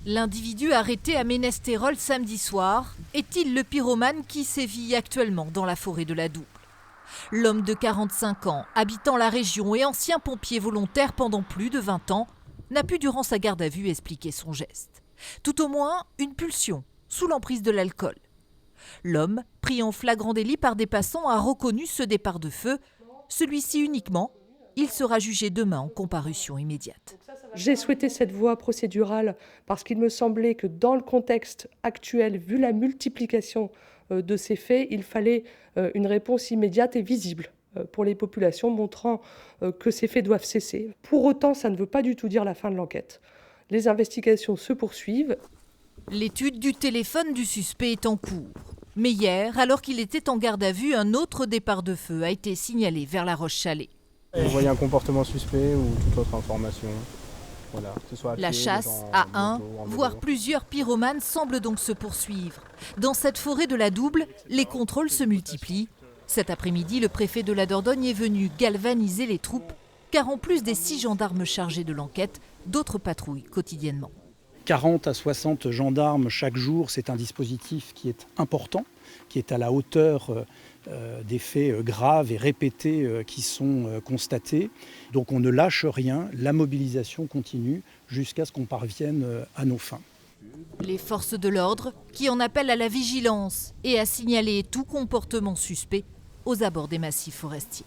L'individu arrêté à Ménestérol samedi soir est-il le pyromane qui sévit actuellement dans la forêt de la Double? L'homme de 45 ans, habitant la région et ancien pompier volontaire pendant plus de 20 ans, n'a pu durant sa garde à vue expliquer son geste. Tout au moins une pulsion, sous l'emprise de l'alcool. L'homme, pris en flagrant délit par des passants, a reconnu ce départ de feu, celui-ci uniquement. Il sera jugé demain en comparution immédiate. J'ai souhaité cette voie procédurale parce qu'il me semblait que dans le contexte actuel, vu la multiplication de ces faits, il fallait une réponse immédiate et visible pour les populations, montrant que ces faits doivent cesser. Pour autant, ça ne veut pas du tout dire la fin de l'enquête. Les investigations se poursuivent. L'étude du téléphone du suspect est en cours. Mais hier, alors qu'il était en garde à vue, un autre départ de feu a été signalé vers La Roche-Chalais. Vous voyez un comportement suspect ou toute autre information. Voilà, que ce soit à pied, La chasse à un, voire plusieurs pyromanes semble donc se poursuivre. Dans cette forêt de la Double, les contrôles se multiplient. Cet après-midi, le préfet de la Dordogne est venu galvaniser les troupes, car en plus des 6 gendarmes chargés de l'enquête, d'autres patrouillent quotidiennement. 40 à 60 gendarmes chaque jour, c'est un dispositif qui est important, qui est à la hauteur des faits graves et répétés qui sont constatés. Donc on ne lâche rien, la mobilisation continue jusqu'à ce qu'on parvienne à nos fins. Les forces de l'ordre qui en appellent à la vigilance et à signaler tout comportement suspect aux abords des massifs forestiers.